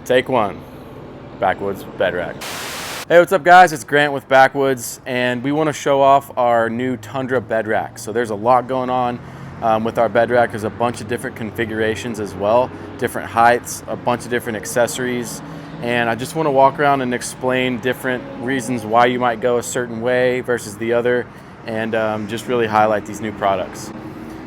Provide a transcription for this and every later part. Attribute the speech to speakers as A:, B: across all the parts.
A: Take one. Backwoods bed rack. Hey, what's up guys? It's Grant with Backwoods, and we want to show off our new Tundra bed rack. So there's a lot going on with our bed rack. There's a bunch of different configurations as well, different heights, a bunch of different accessories. And I just want to walk around and explain different reasons why you might go a certain way versus the other, and just really highlight these new products.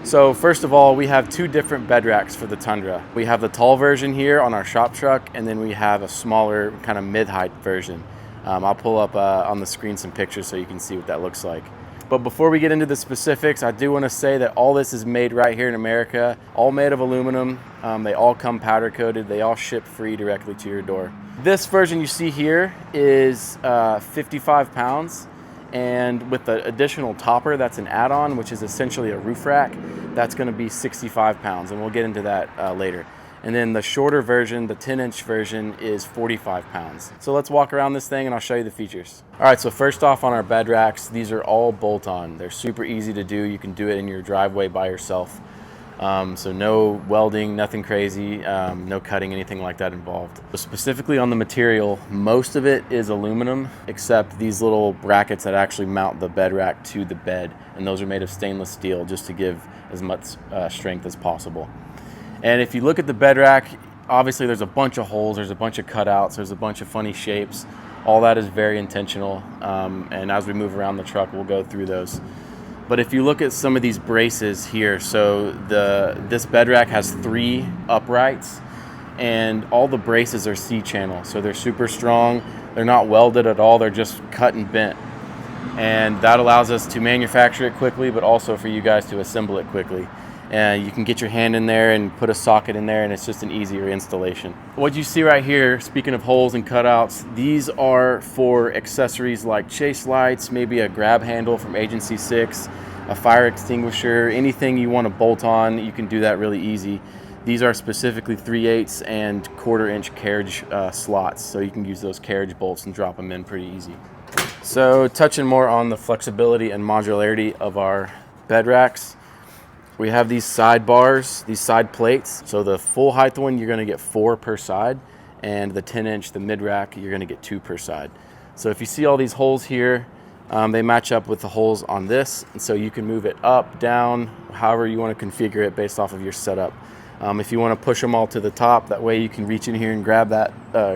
A: So first of all, we have two different bed racks for the Tundra. We have the tall version here on our shop truck, and then we have a smaller kind of mid-height version. I'll pull up on the screen some pictures so you can see what that looks like. But before we get into the specifics, I do want to say that all this is made right here in America, all made of aluminum. They all come powder coated. They all ship free directly to your door. This version you see here is 55 pounds. And with the additional topper, that's an add-on, which is essentially a roof rack, that's going to be 65 pounds, and we'll get into that later. And then the shorter version, the 10-inch version, is 45 pounds. So let's walk around this thing and I'll show you the features. All right, so first off on our bed racks, these are all bolt-on. They're super easy to do. You can do it in your driveway by yourself. So no welding, nothing crazy, no cutting, anything like that involved. So specifically on the material, most of it is aluminum, except these little brackets that actually mount the bed rack to the bed, and those are made of stainless steel just to give as much strength as possible. And if you look at the bed rack, obviously there's a bunch of holes, there's a bunch of cutouts, there's a bunch of funny shapes. All that is very intentional, and as we move around the truck, we'll go through those. But if you look at some of these braces here, so this bed rack has 3 uprights, and all the braces are C-channel, so they're super strong. They're not welded at all, they're just cut and bent. And that allows us to manufacture it quickly, but also for you guys to assemble it quickly. And you can get your hand in there and put a socket in there, and it's just an easier installation. What you see right here, speaking of holes and cutouts, these are for accessories like chase lights, maybe a grab handle from Agency 6, a fire extinguisher, anything you want to bolt on, you can do that really easy. These are specifically 3/8 and 1/4-inch carriage slots, so you can use those carriage bolts and drop them in pretty easy. So touching more on the flexibility and modularity of our bed racks, we have these side bars, these side plates. So the full height one, you're gonna get 4 per side, and the 10-inch, the mid rack, you're gonna get 2 per side. So if you see all these holes here, they match up with the holes on this, and so you can move it up, down, however you wanna configure it based off of your setup. If you wanna push them all to the top, that way you can reach in here and grab that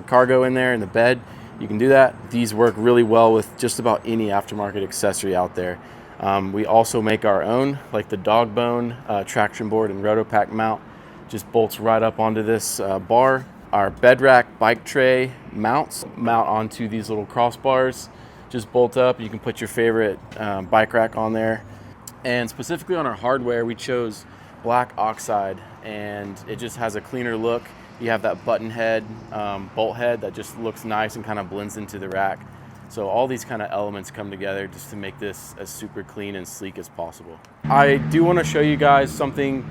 A: cargo in there in the bed, you can do that. These work really well with just about any aftermarket accessory out there. We also make our own, like the dog bone, traction board, and rotopack mount. Just bolts right up onto this bar. Our bed rack bike tray mounts mount onto these little crossbars. Just bolt up. You can put your favorite bike rack on there. And specifically on our hardware, we chose black oxide, and it just has a cleaner look. You have that button head, bolt head that just looks nice and kind of blends into the rack. So all these kind of elements come together just to make this as super clean and sleek as possible. I do want to show you guys something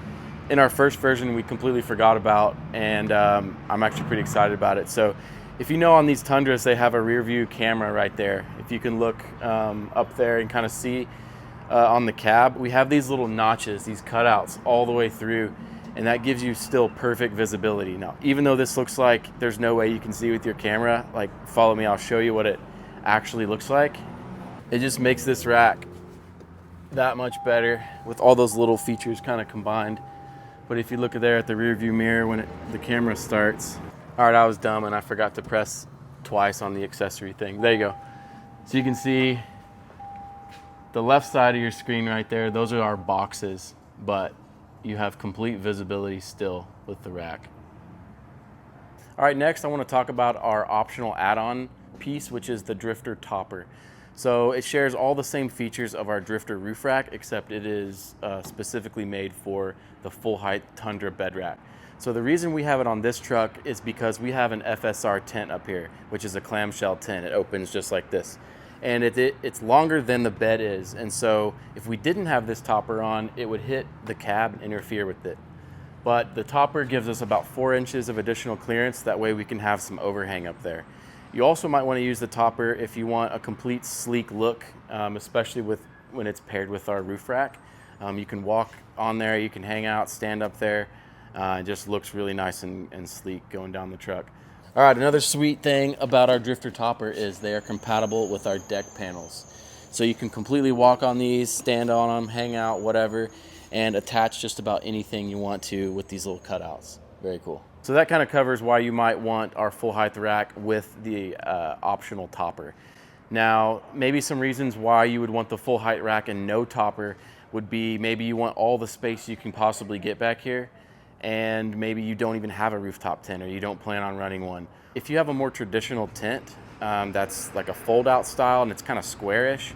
A: in our first version we completely forgot about, and I'm actually pretty excited about it. So if you know, on these Tundras, they have a rear view camera right there. If you can look up there and kind of see on the cab, we have these little notches, these cutouts all the way through, and that gives you still perfect visibility. Now, even though this looks like there's no way you can see with your camera, like follow me, I'll show you what it actually looks like. It just makes this rack that much better with all those little features kind of combined. But if you look at there at the rear view mirror when the camera starts, all right, I was dumb and I forgot to press twice on the accessory thing. There you go. So you can see the left side of your screen right there, those are our boxes, but you have complete visibility still with the rack. All right, next I want to talk about our optional add-on piece, which is the Drifter topper. So it shares all the same features of our Drifter roof rack, except it is specifically made for the full height Tundra bed rack. So the reason we have it on this truck is because we have an FSR tent up here, which is a clamshell tent. It opens just like this. And it's longer than the bed is. And so if we didn't have this topper on, it would hit the cab and interfere with it. But the topper gives us about 4 inches of additional clearance. That way we can have some overhang up there. You also might want to use the topper if you want a complete sleek look, especially when it's paired with our roof rack. You can walk on there, you can hang out, stand up there. It just looks really nice and sleek going down the truck. All right, another sweet thing about our drifter topper is they are compatible with our deck panels. So you can completely walk on these, stand on them, hang out, whatever, and attach just about anything you want to with these little cutouts. Very cool. So that kind of covers why you might want our full height rack with the optional topper. Now, maybe some reasons why you would want the full height rack and no topper would be maybe you want all the space you can possibly get back here, and maybe you don't even have a rooftop tent or you don't plan on running one. If you have a more traditional tent that's like a fold out style and it's kind of squarish,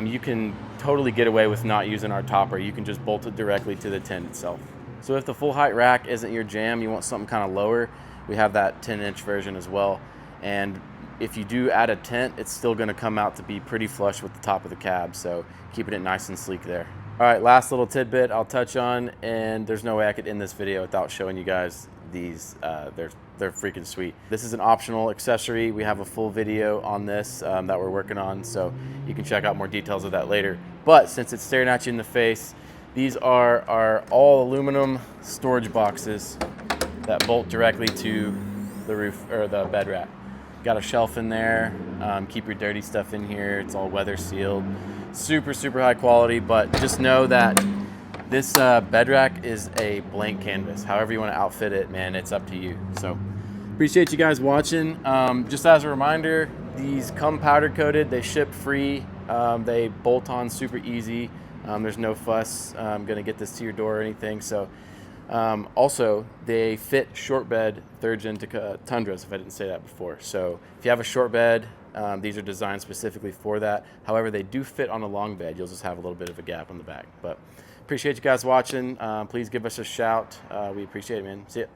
A: you can totally get away with not using our topper. You can just bolt it directly to the tent itself. So if the full height rack isn't your jam, you want something kind of lower, we have that 10-inch version as well. And if you do add a tent, it's still going to come out to be pretty flush with the top of the cab, so keeping it nice and sleek there. All right, last little tidbit I'll touch on, and there's no way I could end this video without showing you guys these. They're freaking sweet. This is an optional accessory. We have a full video on this that we're working on, so you can check out more details of that later. But since it's staring at you in the face, these are our all aluminum storage boxes that bolt directly to the roof or the bed rack. Got a shelf in there, keep your dirty stuff in here. It's all weather sealed. Super, super high quality, but just know that this bed rack is a blank canvas. However you want to outfit it, man, it's up to you. So appreciate you guys watching. Just as a reminder, these come powder coated, they ship free, they bolt on super easy. There's no fuss gonna get this to your door or anything. So also, they fit short bed 3rd Gen Tundras, if I didn't say that before. So if you have a short bed, these are designed specifically for that. However, they do fit on a long bed. You'll just have a little bit of a gap on the back. But appreciate you guys watching. Please give us a shout. We appreciate it, man. See ya.